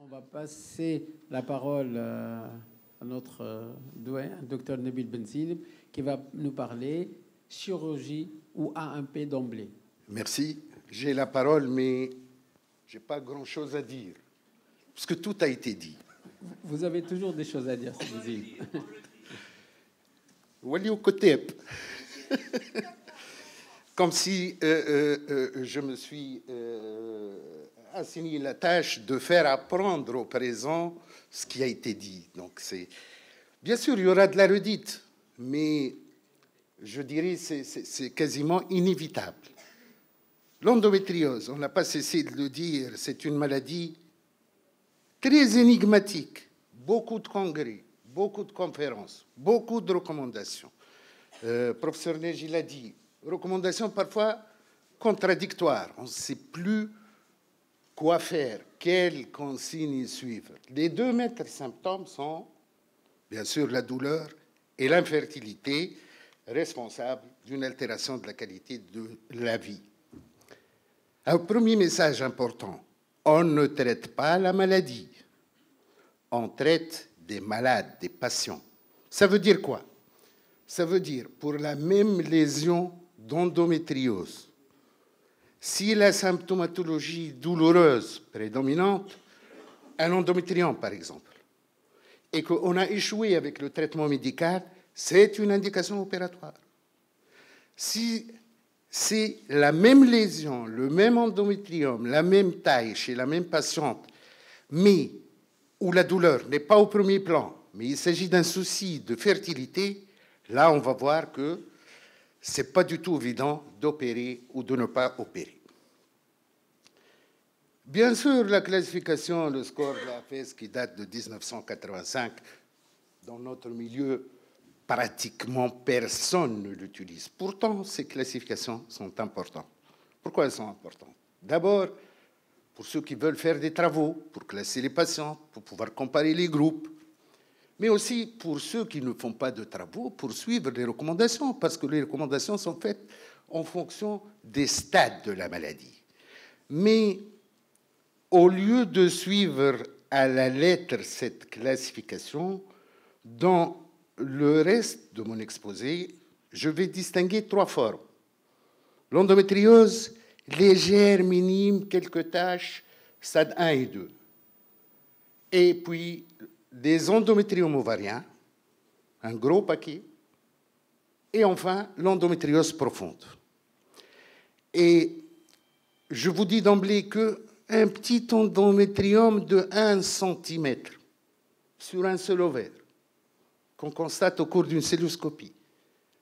On va passer la parole à notre doyen, docteur Nabil Bensilem, qui va nous parler chirurgie ou AMP d'emblée. Merci. J'ai la parole, mais je n'ai pas grand-chose à dire, parce que tout a été dit. Vous avez toujours des choses à dire, Sylvie. Wali au côté. Comme si je me suis assigné la tâche de faire apprendre au présent ce qui a été dit. Donc, bien sûr, il y aura de la redite, mais je dirais c'est quasiment inévitable. L'endométriose, on n'a pas cessé de le dire, c'est une maladie très énigmatique. Beaucoup de congrès, beaucoup de conférences, beaucoup de recommandations. Professeur Neji l'a dit, recommandations parfois contradictoires. On ne sait plus quoi faire, quelles consignes suivre. Les deux maîtres symptômes sont, bien sûr, la douleur et l'infertilité, responsables d'une altération de la qualité de la vie. Un premier message important, on ne traite pas la maladie, on traite des malades, des patients. Ça veut dire quoi? Ça veut dire, pour la même lésion d'endométriose, si la symptomatologie douloureuse prédominante, un endométriome par exemple, et qu'on a échoué avec le traitement médical, c'est une indication opératoire. Si c'est la même lésion, le même endométriome, la même taille chez la même patiente, mais où la douleur n'est pas au premier plan, mais il s'agit d'un souci de fertilité, là on va voir que ce n'est pas du tout évident d'opérer ou de ne pas opérer. Bien sûr, la classification, le score de la FES qui date de 1985, dans notre milieu, pratiquement personne ne l'utilise. Pourtant, ces classifications sont importantes. Pourquoi elles sont importantes? D'abord, pour ceux qui veulent faire des travaux, pour classer les patients, pour pouvoir comparer les groupes, mais aussi pour ceux qui ne font pas de travaux, pour suivre les recommandations, parce que les recommandations sont faites en fonction des stades de la maladie. Mais au lieu de suivre à la lettre cette classification, dans le reste de mon exposé, je vais distinguer trois formes. L'endométriose légère, minime, quelques taches, stade 1 et 2. Et puis des endométriomes ovariens, un gros paquet. Et enfin, l'endométriose profonde. Et je vous dis d'emblée qu'un petit endométriome de 1 cm sur un seul ovaire, qu'on constate au cours d'une celluloscopie.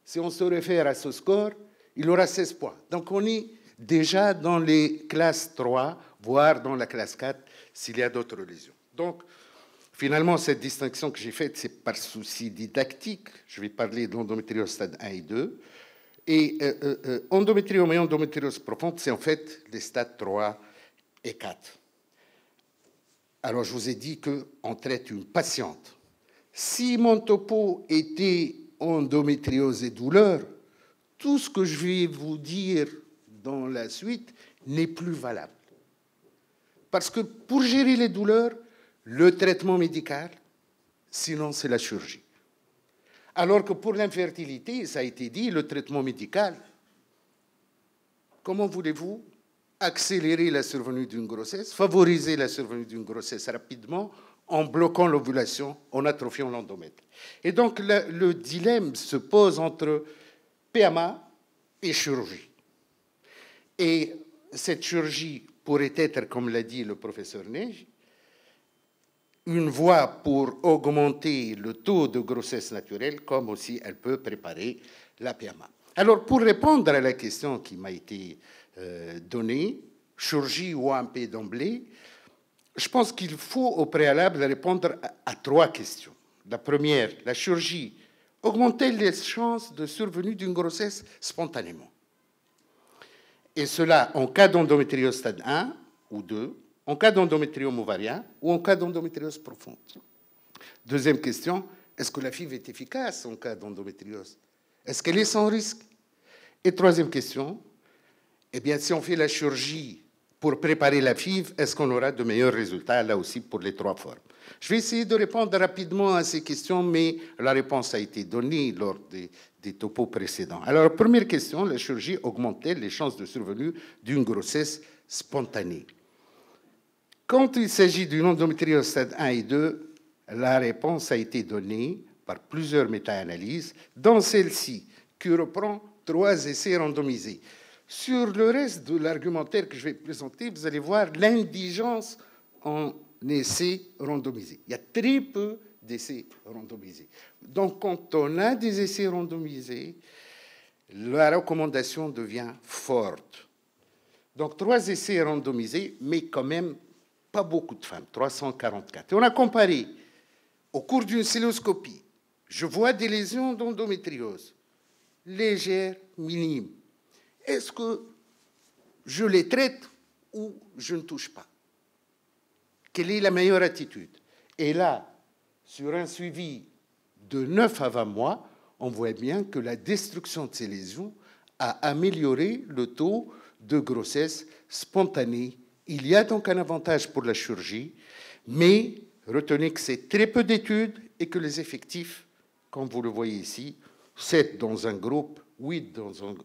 Si on se réfère à ce score, il aura 16 points. Donc on est déjà dans les classes 3, voire dans la classe 4, s'il y a d'autres lésions. Donc, finalement, cette distinction que j'ai faite, c'est par souci didactique. Je vais parler de l'endométriose stade 1 et 2. Et endométriome et endométriose profonde, c'est en fait les stades 3 et 4. Alors, je vous ai dit qu'on traite une patiente. Si mon topo était endométriose et douleur, tout ce que je vais vous dire dans la suite n'est plus valable. Parce que pour gérer les douleurs, le traitement médical, sinon c'est la chirurgie. Alors que pour l'infertilité, ça a été dit, le traitement médical, comment voulez-vous accélérer la survenue d'une grossesse, favoriser la survenue d'une grossesse rapidement, en bloquant l'ovulation, en atrophiant l'endomètre. Et donc, le dilemme se pose entre PMA et chirurgie. Et cette chirurgie pourrait être, comme l'a dit le professeur Neige, une voie pour augmenter le taux de grossesse naturelle, comme aussi elle peut préparer la PMA. Alors, pour répondre à la question qui m'a été donnée, chirurgie ou AMP d'emblée, je pense qu'il faut au préalable répondre à trois questions. La première, la chirurgie augmente-t-elle les chances de survenue d'une grossesse spontanément? Et cela en cas d'endométriose stade 1 ou 2, en cas d'endométriome ovarien ou en cas d'endométriose profonde. Deuxième question, est-ce que la FIV est efficace en cas d'endométriose? Est-ce qu'elle est sans risque? Et troisième question, eh bien, si on fait la chirurgie pour préparer la FIV, est-ce qu'on aura de meilleurs résultats, là aussi, pour les 3 formes? Je vais essayer de répondre rapidement à ces questions, mais la réponse a été donnée lors des topos précédents. Alors, première question, la chirurgie augmente-t-elle les chances de survenue d'une grossesse spontanée? Quand il s'agit d'une endométriose stade 1 et 2, la réponse a été donnée par plusieurs méta-analyses, dans celle-ci, qui reprend 3 essais randomisés. Sur le reste de l'argumentaire que je vais présenter, vous allez voir l'indigence en essais randomisés. Il y a très peu d'essais randomisés. Donc, quand on a des essais randomisés, la recommandation devient forte. Donc, 3 essais randomisés, mais quand même pas beaucoup de femmes, 344. Et on a comparé, au cours d'une cystoscopie, je vois des lésions d'endométriose, légères, minimes. Est-ce que je les traite ou je ne touche pas? Quelle est la meilleure attitude? Et là, sur un suivi de 9 à 20 mois, on voit bien que la destruction de ces lésions a amélioré le taux de grossesse spontanée. Il y a donc un avantage pour la chirurgie, mais retenez que c'est très peu d'études et que les effectifs, comme vous le voyez ici, 7 dans un groupe, 8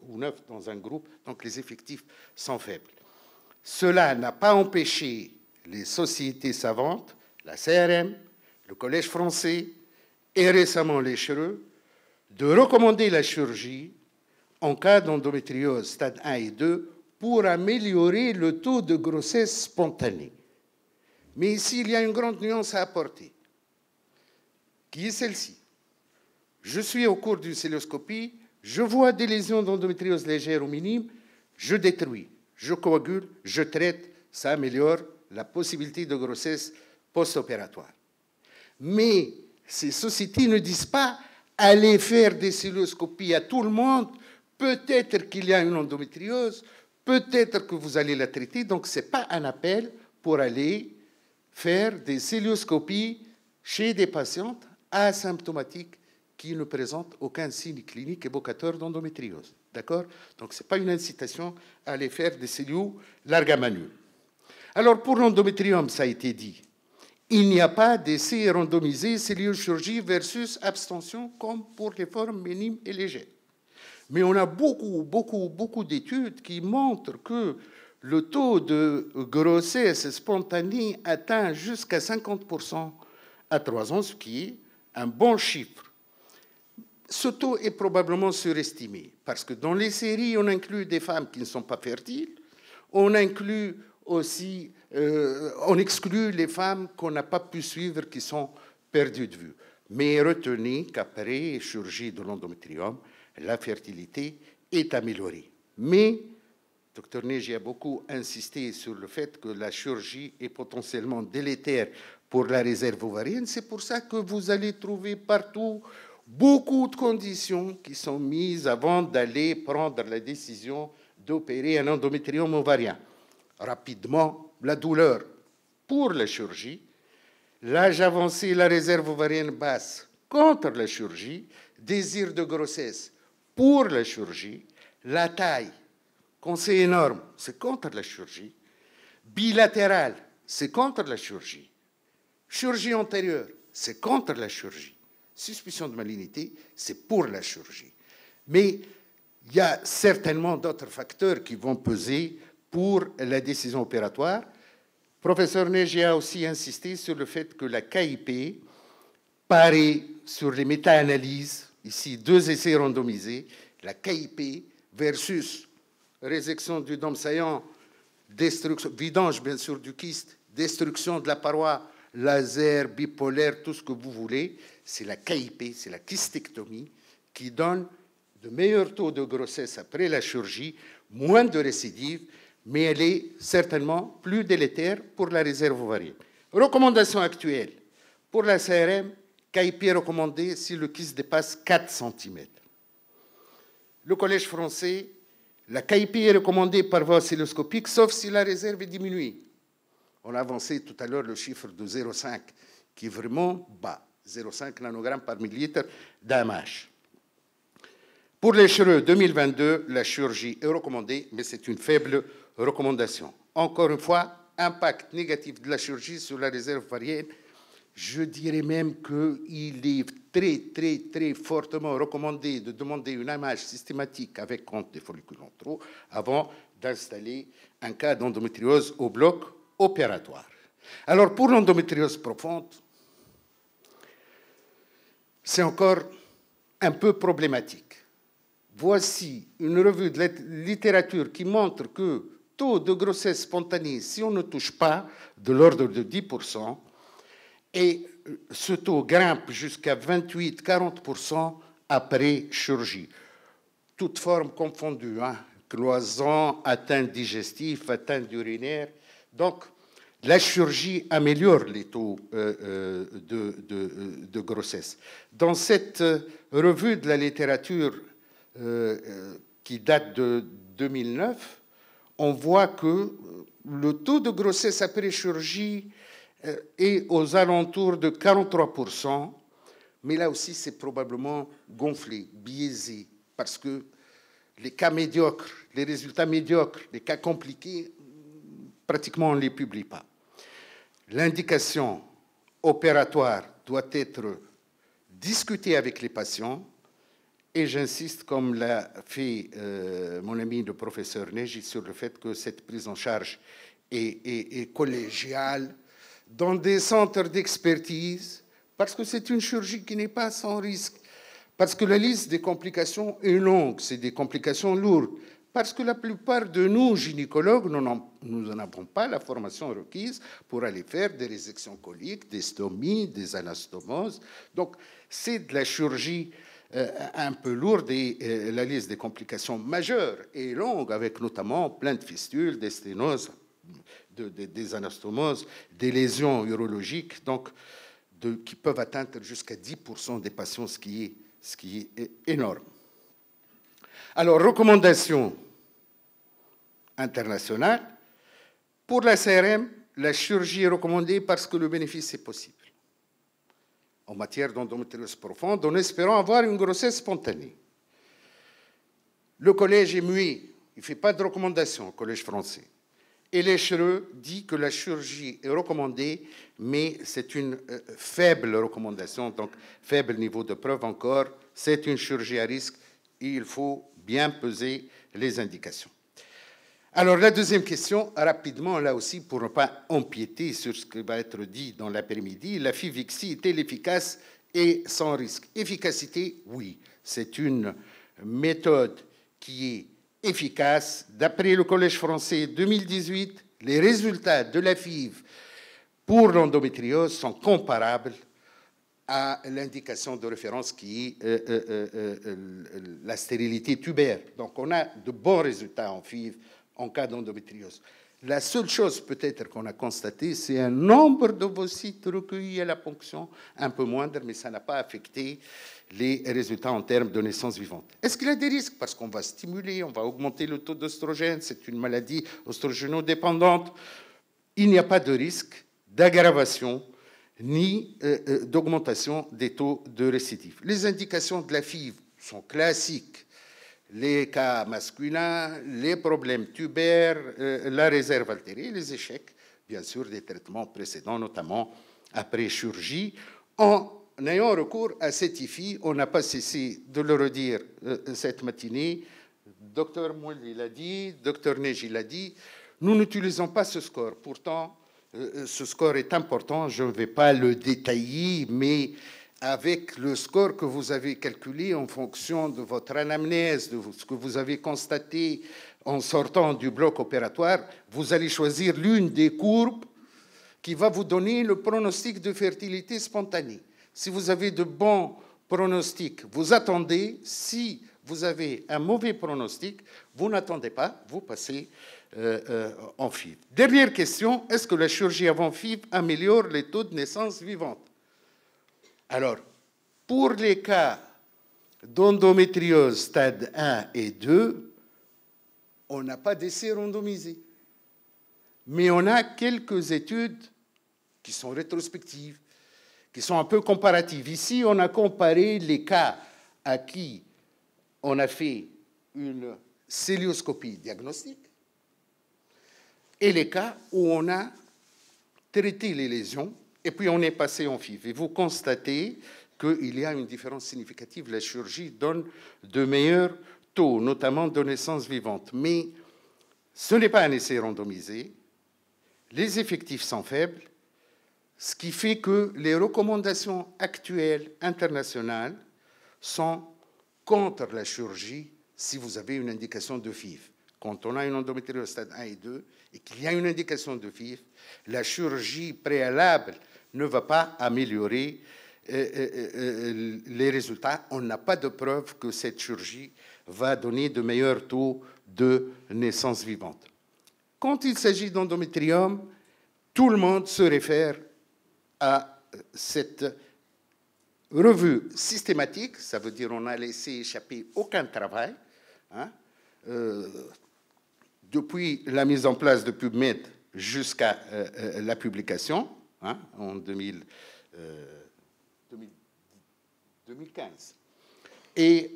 ou 9 dans un groupe, donc les effectifs sont faibles. Cela n'a pas empêché les sociétés savantes, la CRM, le Collège français et récemment les CHRE, de recommander la chirurgie en cas d'endométriose stade 1 et 2 pour améliorer le taux de grossesse spontanée. Mais ici, il y a une grande nuance à apporter, qui est celle-ci. Je suis au cours d'une cystoscopie, je vois des lésions d'endométriose légères ou minimes, je détruis, je coagule, je traite, ça améliore la possibilité de grossesse post-opératoire. Mais ces sociétés ne disent pas allez faire des cystoscopies à tout le monde, peut-être qu'il y a une endométriose, peut-être que vous allez la traiter, donc ce n'est pas un appel pour aller faire des cystoscopies chez des patientes asymptomatiques qui ne présentent aucun signe clinique évocateur d'endométriose. D'accord? Donc, ce n'est pas une incitation à aller faire des cellules largamanu. Alors, pour l'endométrium, ça a été dit, il n'y a pas d'essai randomisé cellule chirurgie versus abstention comme pour les formes minimes et légères. Mais on a beaucoup d'études qui montrent que le taux de grossesse spontanée atteint jusqu'à 50% à 3 ans, ce qui est un bon chiffre. Ce taux est probablement surestimé, parce que dans les séries, on inclut des femmes qui ne sont pas fertiles, on inclut aussi, on exclut les femmes qu'on n'a pas pu suivre, qui sont perdues de vue. Mais retenez qu'après chirurgie de l'endométrium, la fertilité est améliorée. Mais, Dr Neji a beaucoup insisté sur le fait que la chirurgie est potentiellement délétère pour la réserve ovarienne. C'est pour ça que vous allez trouver partout beaucoup de conditions qui sont mises avant d'aller prendre la décision d'opérer un endométrium ovarien. Rapidement, la douleur pour la chirurgie, l'âge avancé, la réserve ovarienne basse contre la chirurgie, désir de grossesse pour la chirurgie, la taille, quand c'est énorme, c'est contre la chirurgie, bilatérale, c'est contre la chirurgie, chirurgie antérieure, c'est contre la chirurgie, suspicion de malignité, c'est pour la chirurgie. Mais il y a certainement d'autres facteurs qui vont peser pour la décision opératoire. Professeur Neji a aussi insisté sur le fait que la KIP paraît sur les méta-analyses, ici 2 essais randomisés, la KIP versus résection du dôme saillant, destruction, vidange bien sûr du kyste, destruction de la paroi, laser, bipolaire, tout ce que vous voulez, c'est la KIP, c'est la kystectomie qui donne de meilleurs taux de grossesse après la chirurgie, moins de récidives, mais elle est certainement plus délétère pour la réserve ovarienne. Recommandation actuelle pour la CRM, KIP recommandé si le kyste dépasse 4 cm. Le Collège français, la KIP est recommandée par voie oscilloscopique, sauf si la réserve est diminuée. On a avancé tout à l'heure le chiffre de 0,5, qui est vraiment bas, 0,5 nanogrammes par millilitre d'AMH. Pour les CHRE 2022, la chirurgie est recommandée, mais c'est une faible recommandation. encore une fois, impact négatif de la chirurgie sur la réserve ovarienne. Je dirais même qu'il est très, très, très fortement recommandé de demander une image systématique avec compte des follicules en trop avant d'installer un cas d'endométriose au bloc opératoire. Alors, pour l'endométriose profonde, c'est encore un peu problématique. Voici une revue de littérature qui montre que taux de grossesse spontanée, si on ne touche pas, de l'ordre de 10%, et ce taux grimpe jusqu'à 28-40% après chirurgie. Toutes formes confondues, hein, cloison, atteinte digestive, atteinte urinaire. Donc, la chirurgie améliore les taux de grossesse. Dans cette revue de la littérature qui date de 2009, on voit que le taux de grossesse après chirurgie est aux alentours de 43%, mais là aussi c'est probablement gonflé, biaisé, parce que les cas médiocres, les résultats médiocres, les cas compliqués, pratiquement on ne les publie pas. L'indication opératoire doit être discutée avec les patients, et j'insiste, comme l'a fait mon ami le professeur Neji, sur le fait que cette prise en charge est collégiale, dans des centres d'expertise, parce que c'est une chirurgie qui n'est pas sans risque, parce que la liste des complications est longue, c'est des complications lourdes, parce que la plupart de nous, gynécologues, nous n'en avons pas la formation requise pour aller faire des résections coliques, des stomies, des anastomoses. Donc, c'est de la chirurgie un peu lourde et la liste des complications majeures est longue, avec notamment plein de fistules, des sténoses, des anastomoses, des lésions urologiques, donc qui peuvent atteindre jusqu'à 10% des patients, ce qui est énorme. Alors, recommandation internationale. Pour la CRM, la chirurgie est recommandée parce que le bénéfice est possible. En matière d'endométriose profonde, en espérant avoir une grossesse spontanée. Le collège est muet, il ne fait pas de recommandation au collège français. Et l'HRE dit que la chirurgie est recommandée, mais c'est une faible recommandation, donc faible niveau de preuve encore. C'est une chirurgie à risque et il faut bien peser les indications. Alors, la deuxième question, rapidement, là aussi, pour ne pas empiéter sur ce qui va être dit dans l'après-midi, la FIVIXI est-elle efficace et sans risque? Efficacité, oui. C'est une méthode qui est efficace. D'après le Collège français 2018, les résultats de la FIV pour l'endométriose sont comparables à l'indication de référence qui est la stérilité tubaire. Donc, on a de bons résultats en FIV en cas d'endométriose. La seule chose peut-être qu'on a constatée, c'est un nombre d'ovocytes recueillis à la ponction un peu moindre, mais ça n'a pas affecté les résultats en termes de naissance vivante. Est-ce qu'il y a des risques? Parce qu'on va stimuler, on va augmenter le taux d'oestrogène, c'est une maladie oestrogénodépendante. Il n'y a pas de risque d'aggravation ni d'augmentation des taux de récidive. Les indications de la FIV sont classiques. Les cas masculins, les problèmes tubaires, la réserve altérée, les échecs, bien sûr, des traitements précédents, notamment après chirurgie. En ayant recours à cette IFI, on n'a pas cessé de le redire cette matinée. Docteur Mouli l'a dit, docteur Neji l'a dit, nous n'utilisons pas ce score. Pourtant, ce score est important, je ne vais pas le détailler, mais avec le score que vous avez calculé en fonction de votre anamnèse, de ce que vous avez constaté en sortant du bloc opératoire, vous allez choisir l'une des courbes qui va vous donner le pronostic de fertilité spontanée. Si vous avez de bons pronostics, vous attendez. Si vous avez un mauvais pronostic, vous n'attendez pas, vous passez en FIV. Dernière question, est-ce que la chirurgie avant FIV améliore les taux de naissance vivante? Alors, pour les cas d'endométriose stade 1 et 2, on n'a pas d'essai randomisé. Mais on a quelques études qui sont rétrospectives, qui sont un peu comparatives. Ici, on a comparé les cas à qui on a fait une célioscopie diagnostique et les cas où on a traité les lésions et puis on est passé en FIV. Et vous constatez qu'il y a une différence significative. La chirurgie donne de meilleurs taux, notamment de naissance vivante. Mais ce n'est pas un essai randomisé. Les effectifs sont faibles, ce qui fait que les recommandations actuelles internationales sont contre la chirurgie si vous avez une indication de FIV. Quand on a une endométriose stade 1 et 2 et qu'il y a une indication de FIV, la chirurgie préalable ne va pas améliorer les résultats. On n'a pas de preuve que cette chirurgie va donner de meilleurs taux de naissance vivante. Quand il s'agit d'endométrium, tout le monde se réfère à cette revue systématique, ça veut dire qu'on n'a laissé échapper aucun travail, hein, depuis la mise en place de PubMed jusqu'à la publication, hein, en 2015. Et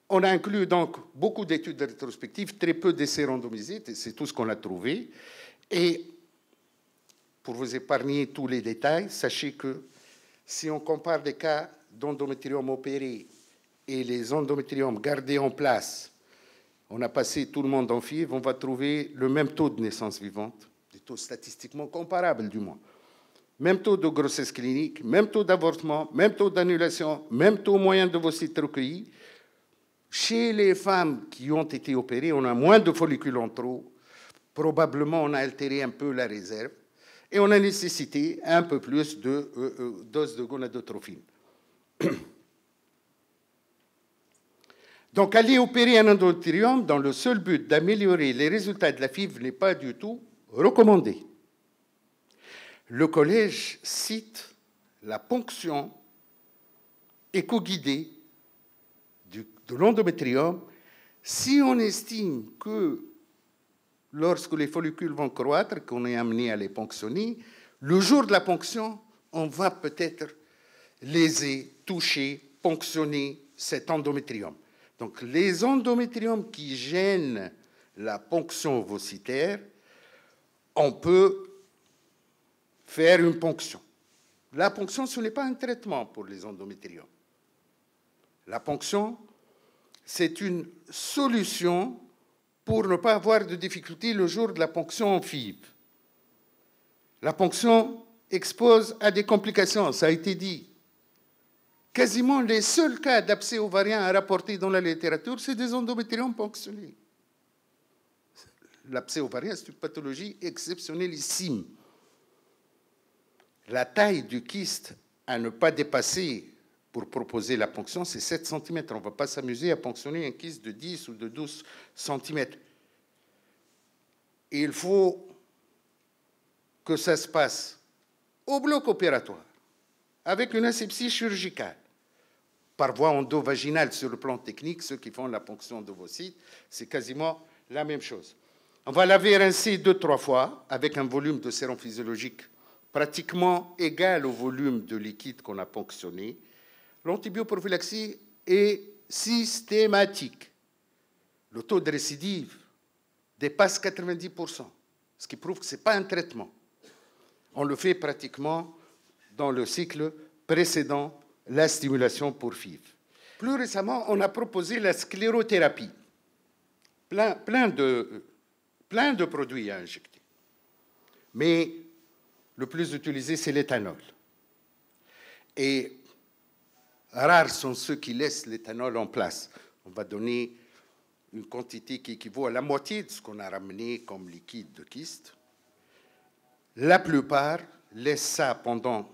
on a inclus donc beaucoup d'études rétrospectives, très peu d'essais randomisés, c'est tout ce qu'on a trouvé. Et pour vous épargner tous les détails, sachez que si on compare les cas d'endométrium opéré et les endométriomes gardés en place, on a passé tout le monde en FIV, on va trouver le même taux de naissance vivante, des taux statistiquement comparables du moins. Même taux de grossesse clinique, même taux d'avortement, même taux d'annulation, même taux moyen de d'ovocytes recueillis. Chez les femmes qui ont été opérées, on a moins de follicules en trop. Probablement, on a altéré un peu la réserve. Et on a nécessité un peu plus de doses de gonadotrophine. Donc, aller opérer un endométrium dans le seul but d'améliorer les résultats de la FIV n'est pas du tout recommandé. Le collège cite la ponction éco-guidée de l'endométrium si on estime que lorsque les follicules vont croître, qu'on est amené à les ponctionner, le jour de la ponction, on va peut-être léser, toucher, ponctionner cet endométrium. Donc, les endométriomes qui gênent la ponction ovocytaire, on peut faire une ponction. La ponction, ce n'est pas un traitement pour les endométriomes. La ponction, c'est une solution pour ne pas avoir de difficultés le jour de la ponction en FIV. La ponction expose à des complications, ça a été dit. Quasiment les seuls cas d'abcès ovarien à rapporter dans la littérature, c'est des endométriomes ponctionnés. L'abcès ovarien, c'est une pathologie exceptionnellissime. La taille du kyste à ne pas dépasser pour proposer la ponction, c'est 7 cm. On ne va pas s'amuser à ponctionner un kyste de 10 ou de 12 cm. Et il faut que ça se passe au bloc opératoire, avec une asepsie chirurgicale, par voie endovaginale sur le plan technique. Ceux qui font la ponction d'ovocytes, c'est quasiment la même chose. On va laver rincer 2-3 fois avec un volume de sérum physiologique pratiquement égal au volume de liquide qu'on a ponctionné. L'antibioprophylaxie est systématique. Le taux de récidive dépasse 90%, ce qui prouve que ce n'est pas un traitement. On le fait pratiquement dans le cycle précédent la stimulation pour FIV. Plus récemment, on a proposé la sclérothérapie. Plein de produits à injecter. Mais le plus utilisé, c'est l'éthanol. Et rares sont ceux qui laissent l'éthanol en place. On va donner une quantité qui équivaut à la moitié de ce qu'on a ramené comme liquide de kyste. La plupart laissent ça pendant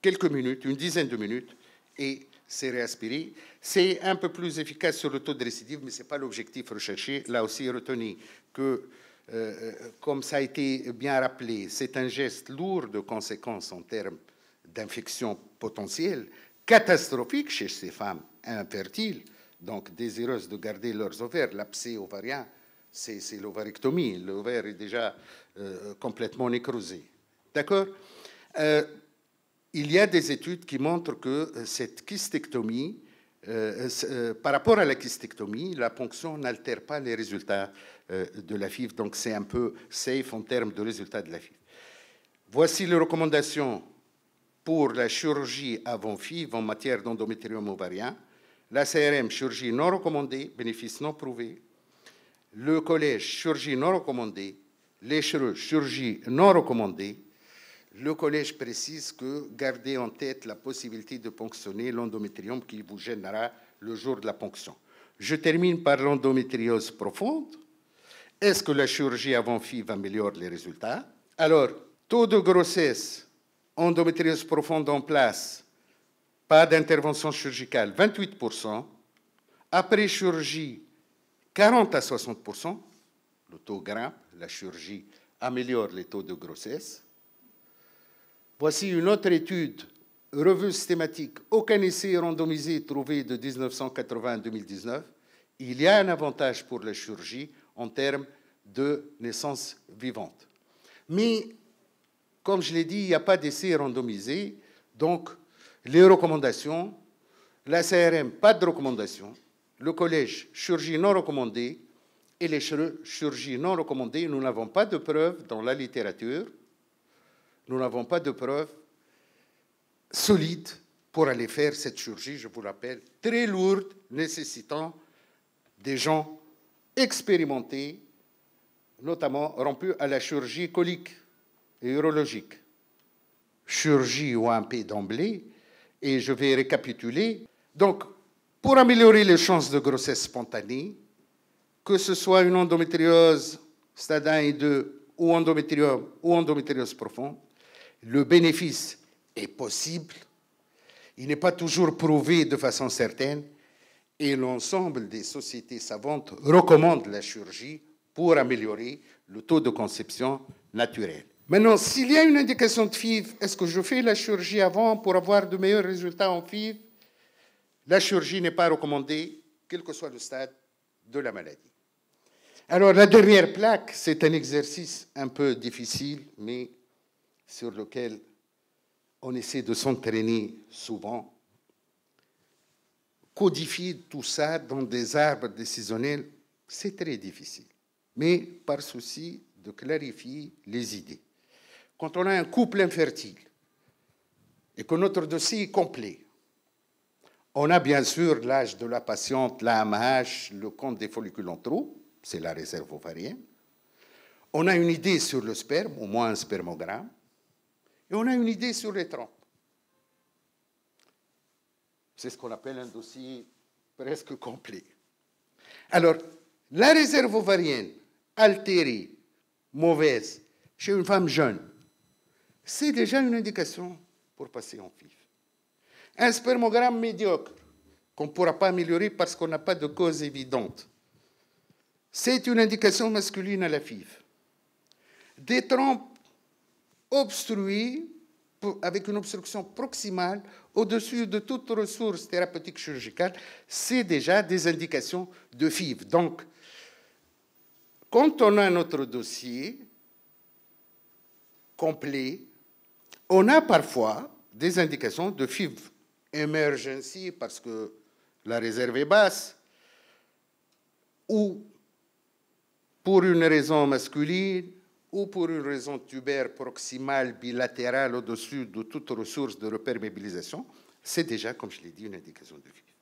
quelques minutes, une dizaine de minutes, et c'est réaspiré. C'est un peu plus efficace sur le taux de récidive, mais ce n'est pas l'objectif recherché. Là aussi, retenez que, comme ça a été bien rappelé, c'est un geste lourd de conséquences en termes d'infection potentielle, catastrophique chez ces femmes infertiles, donc désireuses de garder leurs ovaires. L'abcès ovarien, c'est l'ovarectomie. L'ovaire est déjà complètement nécrosé. D'accord ? Il y a des études qui montrent que cette kystectomie par rapport à la kystectomie, la ponction n'altère pas les résultats de la FIV, donc c'est un peu safe en termes de résultats de la FIV. Voici les recommandations pour la chirurgie avant FIV en matière d'endométriome ovarien. La CRM, chirurgie non recommandée, bénéfice non prouvé. Le collège, chirurgie non recommandée. Les chirurgie non recommandée. Le collège précise que gardez en tête la possibilité de ponctionner l'endométriome qui vous gênera le jour de la ponction. Je termine par l'endométriose profonde. Est-ce que la chirurgie avant FIV améliore les résultats? Alors, taux de grossesse, endométriose profonde en place, pas d'intervention chirurgicale, 28%. Après chirurgie, 40 à 60%. Le taux grimpe, la chirurgie améliore les taux de grossesse. Voici une autre étude, revue systématique, aucun essai randomisé trouvé de 1980 à 2019. Il y a un avantage pour la chirurgie en termes de naissance vivante. Mais, comme je l'ai dit, il n'y a pas d'essai randomisé, donc les recommandations, la CRM, pas de recommandations, le collège, chirurgie non recommandée, et les chirurgies non recommandées, nous n'avons pas de preuves dans la littérature, nous n'avons pas de preuves solides pour aller faire cette chirurgie, je vous rappelle, très lourde, nécessitant des gens expérimentés, notamment rompus à la chirurgie colique et urologique. Chirurgie OAMP d'emblée, et je vais récapituler. Donc, pour améliorer les chances de grossesse spontanée, que ce soit une endométriose stade 1 et 2 ou endométriome ou endométriose profonde, le bénéfice est possible. Il n'est pas toujours prouvé de façon certaine et l'ensemble des sociétés savantes recommandent la chirurgie pour améliorer le taux de conception naturelle. Maintenant, s'il y a une indication de FIV, est-ce que je fais la chirurgie avant pour avoir de meilleurs résultats en FIV? La chirurgie n'est pas recommandée, quel que soit le stade de la maladie. Alors, la dernière plaque, c'est un exercice un peu difficile, mais sur lequel on essaie de s'entraîner souvent. Codifier tout ça dans des arbres décisionnels, c'est très difficile, mais par souci de clarifier les idées. Quand on a un couple infertile et que notre dossier est complet, on a bien sûr l'âge de la patiente, l'AMH, le compte des follicules en trop, c'est la réserve ovarienne. On a une idée sur le sperme, au moins un spermogramme, et on a une idée sur les trompes. C'est ce qu'on appelle un dossier presque complet. Alors, la réserve ovarienne altérée, mauvaise, chez une femme jeune, c'est déjà une indication pour passer en FIV. Un spermogramme médiocre, qu'on ne pourra pas améliorer parce qu'on n'a pas de cause évidente, c'est une indication masculine à la FIV. Des trompes obstruées avec une obstruction proximale au-dessus de toute ressource thérapeutique chirurgicale, c'est déjà des indications de FIV. Donc, quand on a notre dossier complet, on a parfois des indications de FIV emergency parce que la réserve est basse, ou pour une raison masculine, ou pour une raison tubaire proximale bilatérale au-dessus de toute ressource de reperméabilisation, c'est déjà, comme je l'ai dit, une indication de FIV.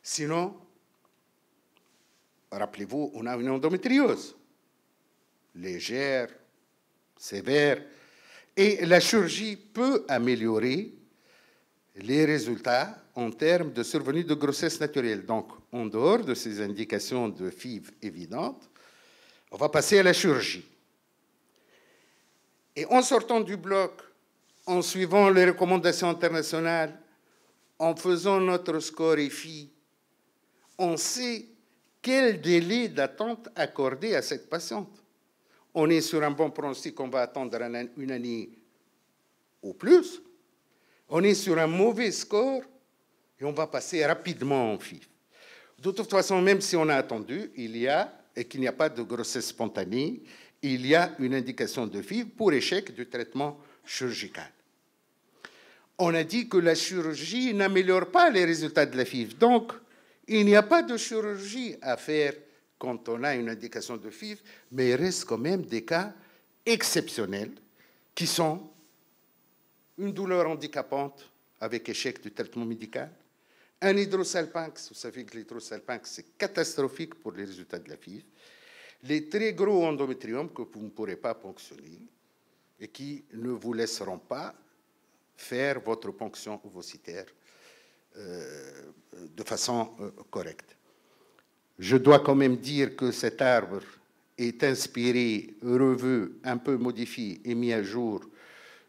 Sinon, rappelez-vous, on a une endométriose légère, sévère, et la chirurgie peut améliorer les résultats en termes de survenue de grossesse naturelle. Donc, en dehors de ces indications de FIV évidentes, on va passer à la chirurgie. Et en sortant du bloc, en suivant les recommandations internationales, en faisant notre score EFI, on sait quel délai d'attente accorder à cette patiente. On est sur un bon pronostic, on va attendre une année ou plus. On est sur un mauvais score et on va passer rapidement en FIV. De toute façon, même si on a attendu, il y a, et qu'il n'y a pas de grossesse spontanée, il y a une indication de FIV pour échec du traitement chirurgical. on a dit que la chirurgie n'améliore pas les résultats de la FIV. Donc, il n'y a pas de chirurgie à faire quand on a une indication de FIV, mais il reste quand même des cas exceptionnels qui sont une douleur handicapante avec échec du traitement médical, un hydrosalpinx, vous savez que l'hydrosalpinx, c'est catastrophique pour les résultats de la FIV, les très gros endométriomes que vous ne pourrez pas ponctionner et qui ne vous laisseront pas faire votre ponction ovocytaire de façon correcte. Je dois quand même dire que cet arbre est inspiré, revu, un peu modifié et mis à jour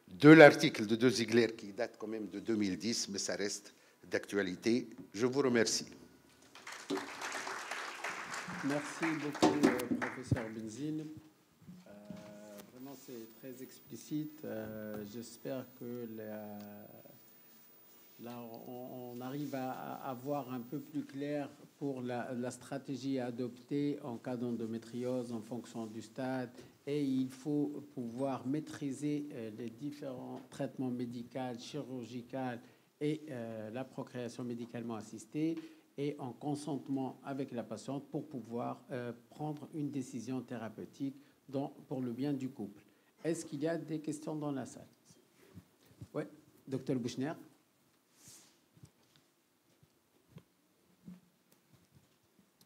de l'article de De Ziegler qui date quand même de 2010, mais ça reste d'actualité. Je vous remercie. Merci beaucoup, professeur Benzine. Vraiment, c'est très explicite. J'espère que là, on arrive à voir un peu plus clair pour la stratégie à adopter en cas d'endométriose en fonction du stade. Et il faut pouvoir maîtriser les différents traitements médicaux, chirurgicaux et la procréation médicalement assistée, et en consentement avec la patiente pour pouvoir prendre une décision thérapeutique pour le bien du couple. Est-ce qu'il y a des questions dans la salle? Oui, docteur Bouchner.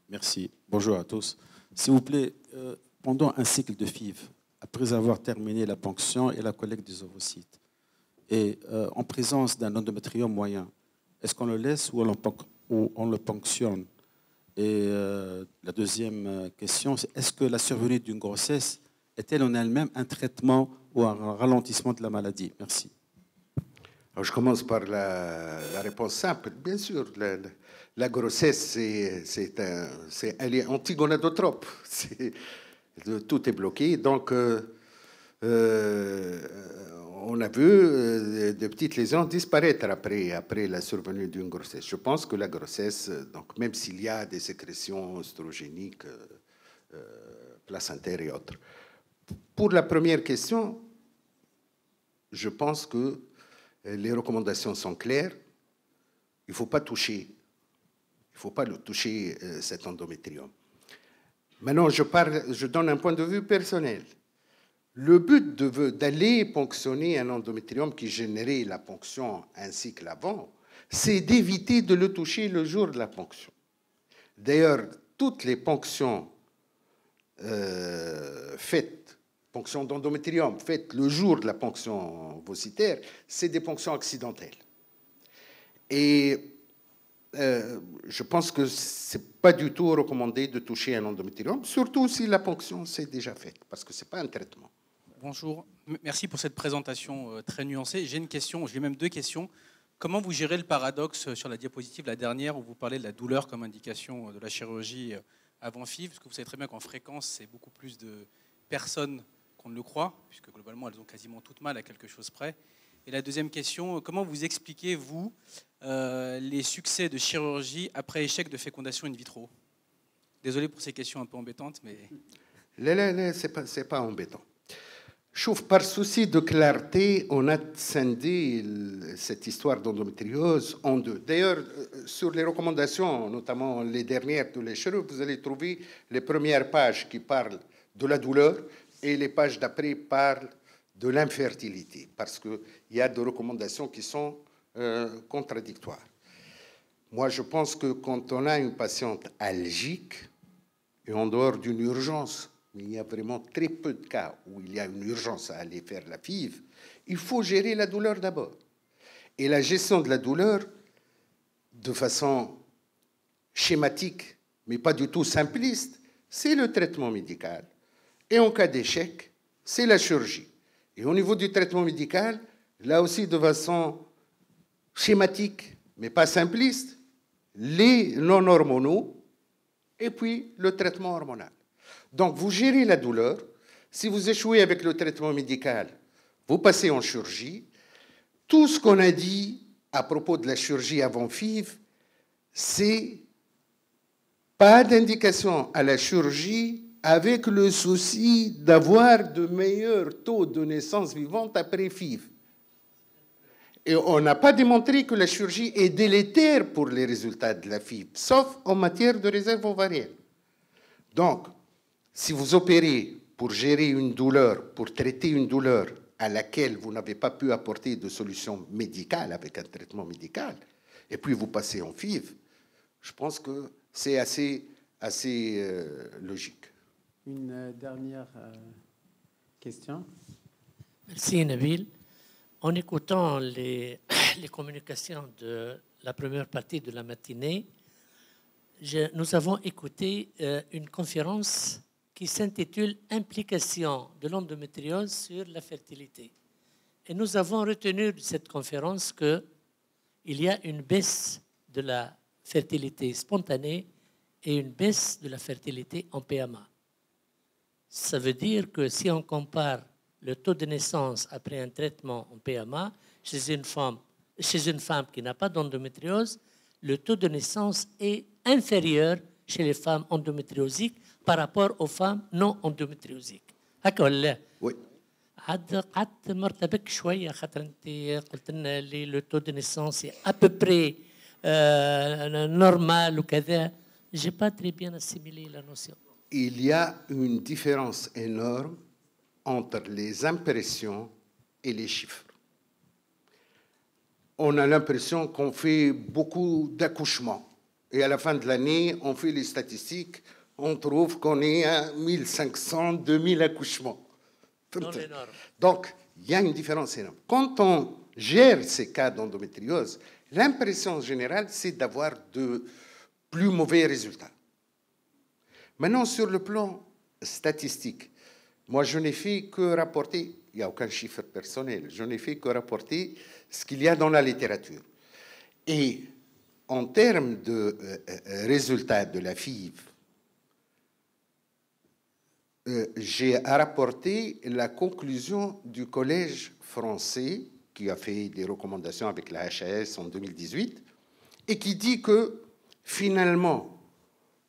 Merci. Bonjour à tous. S'il vous plaît, pendant un cycle de FIV, après avoir terminé la ponction et la collecte des ovocytes, et en présence d'un endométriome moyen, est-ce qu'on le laisse ou on le ponctionne? Et la deuxième question, c'est est-ce que la survenue d'une grossesse est-elle en elle-même un traitement ou un ralentissement de la maladie? Merci. Alors, je commence par la réponse simple. Bien sûr, la grossesse, elle est antigonadotrope. Tout est bloqué. Donc, on a vu des petites lésions disparaître après la survenue d'une grossesse. Je pense que la grossesse, donc, même s'il y a des sécrétions œstrogéniques, placentaires et autres. Pour la première question, je pense que les recommandations sont claires. Il ne faut pas toucher. Il ne faut pas le toucher, cet endométrium. Maintenant, je donne un point de vue personnel. Le but d'aller ponctionner un endométrium qui générait la ponction ainsi que l'avant, c'est d'éviter de le toucher le jour de la ponction. D'ailleurs, toutes les ponctions ponction d'endométrium faites le jour de la ponction ovocytaire, c'est des ponctions accidentelles. Et je pense que ce n'est pas du tout recommandé de toucher un endométrium, surtout si la ponction s'est déjà faite, parce que ce n'est pas un traitement. Bonjour, merci pour cette présentation très nuancée. J'ai une question, j'ai même deux questions. Comment vous gérez le paradoxe sur la diapositive, la dernière, où vous parlez de la douleur comme indication de la chirurgie avant FIV? Parce que vous savez très bien qu'en fréquence, c'est beaucoup plus de personnes qu'on ne le croit, puisque globalement, elles ont quasiment toutes mal à quelque chose près. Et la deuxième question, comment vous expliquez, vous, les succès de chirurgie après échec de fécondation in vitro? Désolé pour ces questions un peu embêtantes, mais... Là, c'est pas embêtant. Par souci de clarté, on a scindé cette histoire d'endométriose en deux. D'ailleurs, sur les recommandations, notamment les dernières de l'Eschere, vous allez trouver les premières pages qui parlent de la douleur et les pages d'après parlent de l'infertilité, parce qu'il y a des recommandations qui sont contradictoires. Moi, je pense que quand on a une patiente algique, et en dehors d'une urgence, il y a vraiment très peu de cas où il y a une urgence à aller faire la FIV, il faut gérer la douleur d'abord. Et la gestion de la douleur, de façon schématique, mais pas du tout simpliste, c'est le traitement médical. Et en cas d'échec, c'est la chirurgie. Et au niveau du traitement médical, là aussi de façon schématique, mais pas simpliste, les non-hormonaux et puis le traitement hormonal. Donc, vous gérez la douleur. Si vous échouez avec le traitement médical, vous passez en chirurgie. Tout ce qu'on a dit à propos de la chirurgie avant FIV, c'est pas d'indication à la chirurgie avec le souci d'avoir de meilleurs taux de naissance vivante après FIV. Et on n'a pas démontré que la chirurgie est délétère pour les résultats de la FIV, sauf en matière de réserve ovarienne. Donc, si vous opérez pour gérer une douleur, pour traiter une douleur à laquelle vous n'avez pas pu apporter de solution médicale avec un traitement médical, et puis vous passez en FIV, je pense que c'est assez logique. Une dernière question. Merci Nabil. En écoutant les communications de la première partie de la matinée, nous avons écouté une conférence qui s'intitule « Implication de l'endométriose sur la fertilité ». Et nous avons retenu de cette conférence qu'il y a une baisse de la fertilité spontanée et une baisse de la fertilité en PMA. Ça veut dire que si on compare le taux de naissance après un traitement en PMA chez une femme qui n'a pas d'endométriose, le taux de naissance est inférieur chez les femmes endométriosiques par rapport aux femmes non endométriosiques. هكا ولا؟ Oui. قعدت مرتبك شويه خاطر انت قلت لنا اللي لو تو دو نيسونس سي ا بو بري نورمال وكذا. J'ai pas très bien assimilé la notion. Il y a une différence énorme entre les impressions et les chiffres. On a l'impression qu'on fait beaucoup d'accouchements. Et à la fin de l'année, on fait les statistiques, on trouve qu'on est à 1500, 2000 accouchements. Donc, il y a une différence énorme. Quand on gère ces cas d'endométriose, l'impression générale, c'est d'avoir de plus mauvais résultats. Maintenant, sur le plan statistique, moi, je n'ai fait que rapporter, il n'y a aucun chiffre personnel, je n'ai fait que rapporter ce qu'il y a dans la littérature. Et en termes de résultats de la FIV, j'ai rapporté la conclusion du Collège français qui a fait des recommandations avec la HAS en 2018 et qui dit que finalement,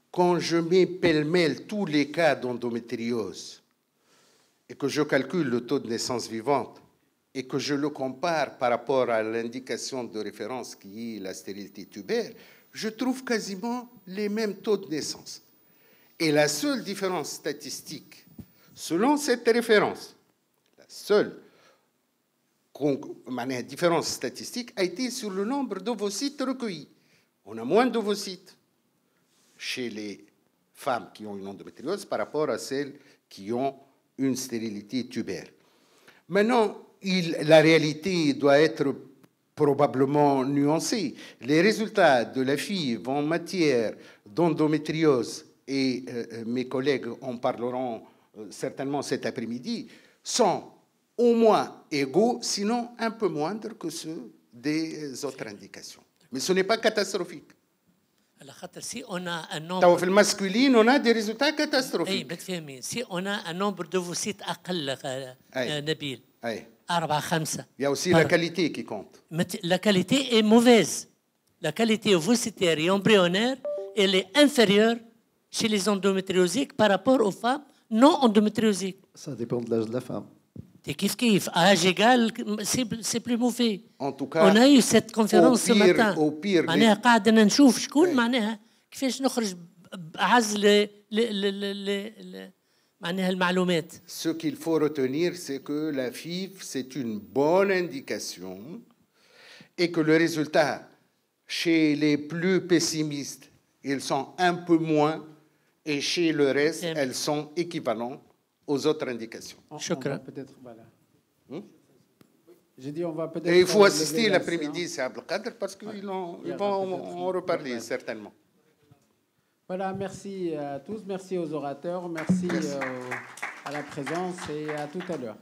quand je mets pêle-mêle tous les cas d'endométriose et que je calcule le taux de naissance vivante et que je le compare par rapport à l'indication de référence qui est la stérilité tubaire, je trouve quasiment les mêmes taux de naissance. Et la seule différence statistique, selon cette référence, la seule différence statistique a été sur le nombre d'ovocytes recueillis. On a moins d'ovocytes chez les femmes qui ont une endométriose par rapport à celles qui ont une stérilité tubaire. Maintenant, la réalité doit être probablement nuancée. Les résultats de la FIV en matière d'endométriose, et mes collègues en parleront certainement cet après-midi, sont au moins égaux, sinon un peu moindres que ceux des autres indications. Mais ce n'est pas catastrophique. Si on a un nombre... Dans le masculin, on a des résultats catastrophiques. Si on a un nombre d'ovocytes أقل, Nabil, 4-5. Il y a aussi la qualité qui compte. La qualité est mauvaise. La qualité ovocytaire et embryonnaire, elle est inférieure chez les endométriosiques par rapport aux femmes non endométriosiques. Ça dépend de l'âge de la femme. Kiff, à âge égal, c'est plus mauvais. En tout cas, on a eu cette conférence ce matin. Au pire, معناها قاعدين نشوف شكون معناها كيفاش نخرج بعز معناها المعلومات. Ce qu'il faut retenir, c'est que la FIV, c'est une bonne indication et que le résultat, chez les plus pessimistes, ils sont un peu moins et chez le reste, elles sont équivalentes aux autres indications. Peut-être, voilà. J'ai dit, on va peut-être... Et il faut assister l'après-midi, c'est Abdelkader, parce qu'ils vont en reparler, certainement. Voilà, merci à tous, merci aux orateurs, merci à la présence et à tout à l'heure.